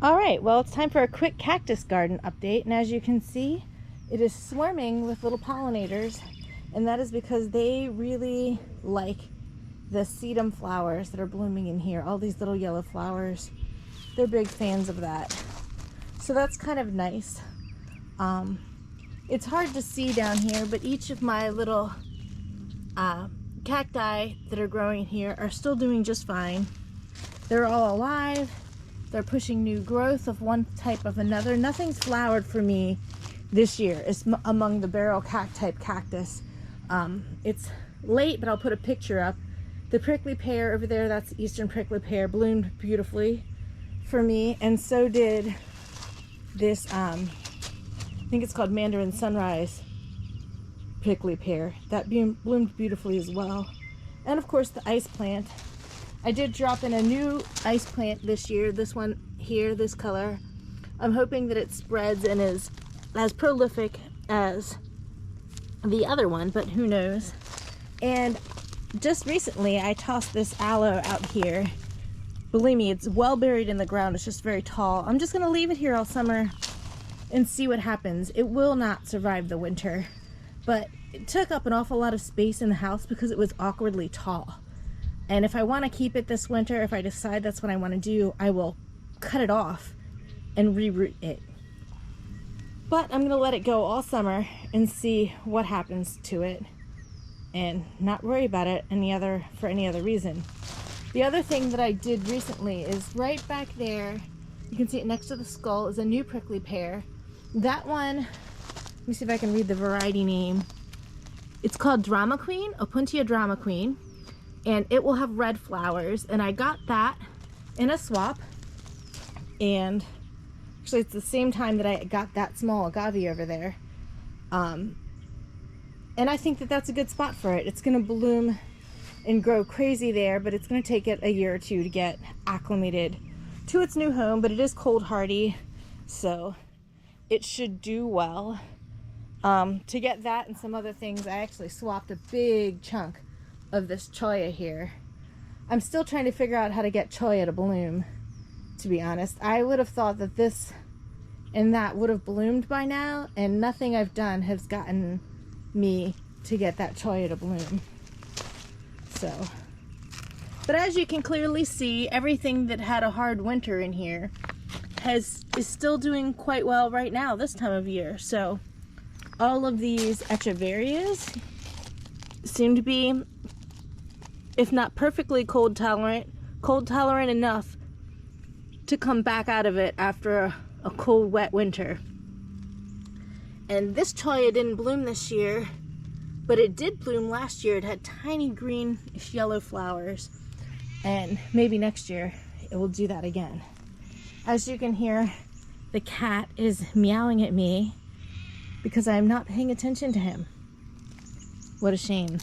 Alright, well, it's time for a quick cactus garden update, and as you can see, it is swarming with little pollinators, and that is because they really like the sedum flowers that are blooming in here. All these little yellow flowers, they're big fans of that. So that's kind of nice. It's hard to see down here, but each of my little cacti that are growing here are still doing just fine. They're all alive. They're pushing new growth of one type of another. Nothing's flowered for me this year. It's among the barrel type cactus. It's late, but I'll put a picture up. The prickly pear over there, that's the eastern prickly pear, bloomed beautifully for me, and so did this, I think it's called Mandarin Sunrise prickly pear. That bloomed beautifully as well. And of course the ice plant. I did drop in a new ice plant this year, this one here, this color. I'm hoping that it spreads and is as prolific as the other one, but who knows. And just recently I tossed this aloe out here. Believe me, it's well buried in the ground. It's just very tall. I'm just gonna leave it here all summer and see what happens. It will not survive the winter, but it took up an awful lot of space in the house because it was awkwardly tall. And if I want to keep it this winter, if I decide that's what I want to do, I will cut it off and reroot it. But I'm going to let it go all summer and see what happens to it and not worry about it for any other reason. The other thing that I did recently is right back there, you can see it next to the skull, is a new prickly pear. That one, let me see if I can read the variety name. It's called Drama Queen, Opuntia Drama Queen. And it will have red flowers, and I got that in a swap, and actually it's the same time that I got that small agave over there, and I think that that's a good spot for it. It's going to bloom and grow crazy there, but it's going to take it a year or two to get acclimated to its new home, but it is cold hardy, so it should do well. To get that and some other things, I actually swapped a big chunk of this cholla here. I'm still trying to figure out how to get cholla to bloom, to be honest. I would have thought that this and that would have bloomed by now, and nothing I've done has gotten me to get that cholla to bloom. So, but as you can clearly see, everything that had a hard winter in here is still doing quite well right now this time of year. So all of these echeverias seem to be, if not perfectly cold tolerant enough to come back out of it after a cold, wet winter. And this cholla didn't bloom this year, but it did bloom last year. It had tiny greenish yellow flowers, and maybe next year it will do that again. As you can hear, the cat is meowing at me because I'm not paying attention to him. What a shame.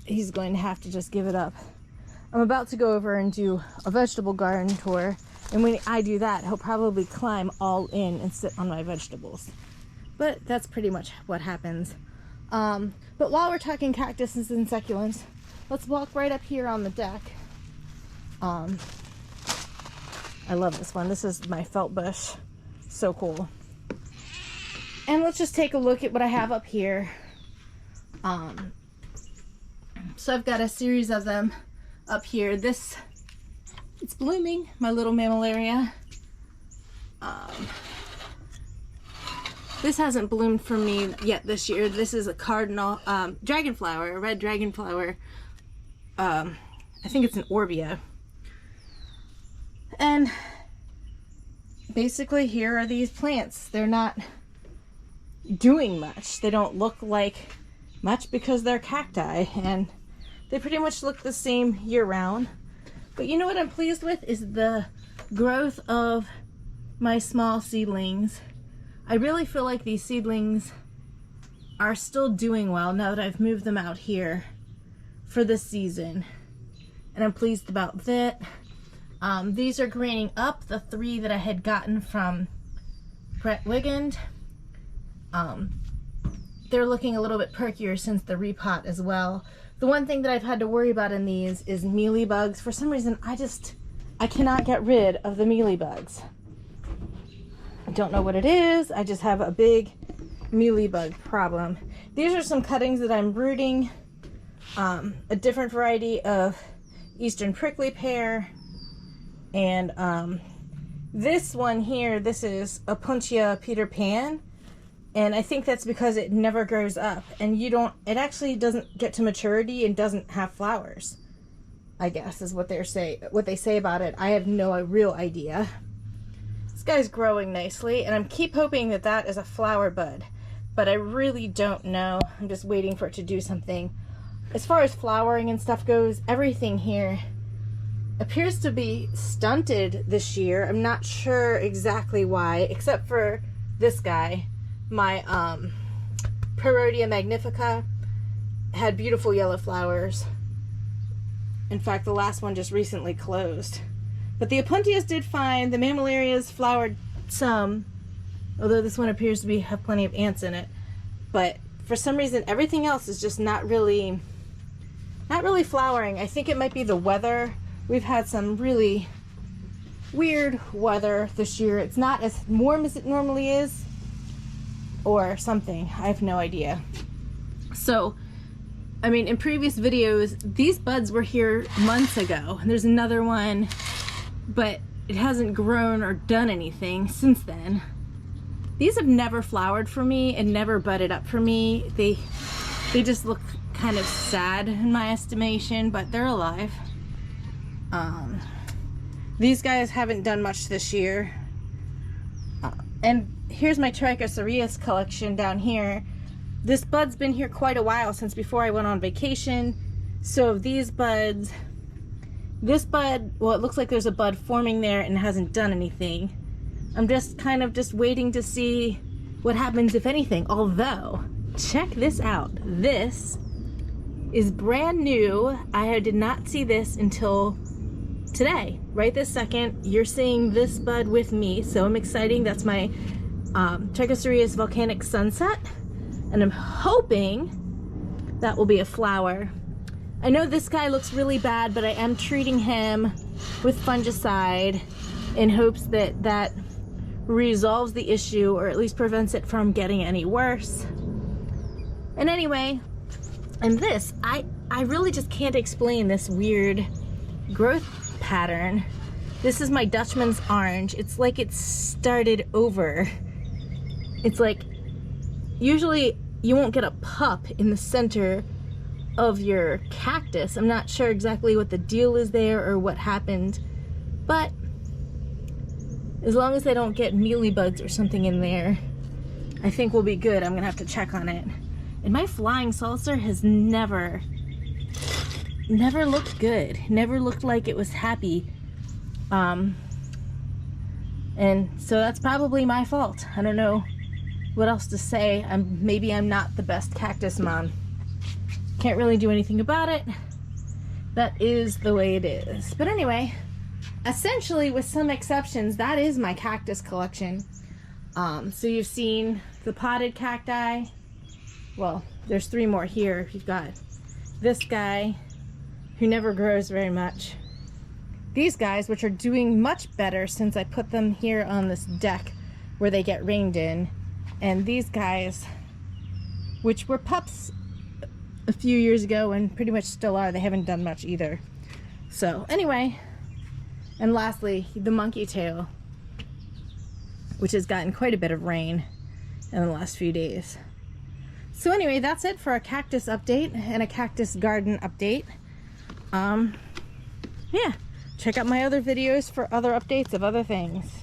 He's going to have to just give it up. I'm about to go over and do a vegetable garden tour, and when I do that, he'll probably climb all in and sit on my vegetables. But that's pretty much what happens. But while we're talking cactuses and succulents, let's walk right up here on the deck. I love this one. This is my felt bush. So cool. And let's just take a look at what I have up here. So I've got a series of them up here. It's blooming, my little mammillaria. This hasn't bloomed for me yet this year. This is a cardinal, dragonflower, a red dragonflower. I think it's an Orbia. And basically here are these plants. They're not doing much. They don't look like much because they're cacti, and they pretty much look the same year round. But you know what I'm pleased with is the growth of my small seedlings. I really feel like these seedlings are still doing well now that I've moved them out here for this season, and I'm pleased about that. These are graining up, the 3 that I had gotten from Brett Wigand. They're looking a little bit perkier since the repot as well. The one thing that I've had to worry about in these is mealybugs. For some reason, I cannot get rid of the mealybugs. I don't know what it is. I just have a big mealybug problem. These are some cuttings that I'm rooting. A different variety of Eastern prickly pear. And this one here, this is Opuntia Peter Pan. And I think that's because it never grows up. And it actually doesn't get to maturity and doesn't have flowers, I guess is what they say about it. I have no real idea. This guy's growing nicely, and I'm keep hoping that that is a flower bud, but I really don't know. I'm just waiting for it to do something. As far as flowering and stuff goes, everything here appears to be stunted this year. I'm not sure exactly why, except for this guy. My Perodia magnifica had beautiful yellow flowers. In fact, the last one just recently closed. But the Opuntias did fine. The Mammillarias flowered some, although this one appears to have plenty of ants in it. But for some reason, everything else is just not really flowering. I think it might be the weather. We've had some really weird weather this year. It's not as warm as it normally is, or something. I have no idea. So, I mean, in previous videos, these buds were here months ago. And there's another one, but it hasn't grown or done anything since then. These have never flowered for me and never budded up for me. They just look kind of sad in my estimation, but they're alive. These guys haven't done much this year. And here's my Trichocereus collection down here. This bud's been here quite a while, since before I went on vacation. So these buds, this bud, well, it looks like there's a bud forming there and hasn't done anything. I'm just kind of waiting to see what happens, if anything. Although, check this out. This is brand new. I did not see this until today. Right this second, you're seeing this bud with me, so I'm excited. That's my Trichocereus volcanic sunset, and I'm hoping that will be a flower. I know this guy looks really bad, but I am treating him with fungicide in hopes that that resolves the issue, or at least prevents it from getting any worse. And anyway, and this, I really just can't explain this weird growth pattern. This is my Dutchman's orange. It's like it started over. It's like, usually you won't get a pup in the center of your cactus. I'm not sure exactly what the deal is there or what happened, but as long as they don't get mealybugs or something in there, I think we'll be good. I'm gonna have to check on it. And my flying saucer has never looked good. Never looked like it was happy. And so that's probably my fault. I don't know what else to say. Maybe I'm not the best cactus mom. Can't really do anything about it. That is the way it is. But anyway, essentially, with some exceptions, that is my cactus collection. So you've seen the potted cacti. Well, there's 3 more here. You've got this guy, who never grows very much. These guys, which are doing much better since I put them here on this deck where they get rained in. And these guys, which were pups a few years ago and pretty much still are, they haven't done much either. So anyway, and lastly, the monkey tail, which has gotten quite a bit of rain in the last few days. So anyway, that's it for a cactus update and a cactus garden update. Yeah, check out my other videos for other updates of other things.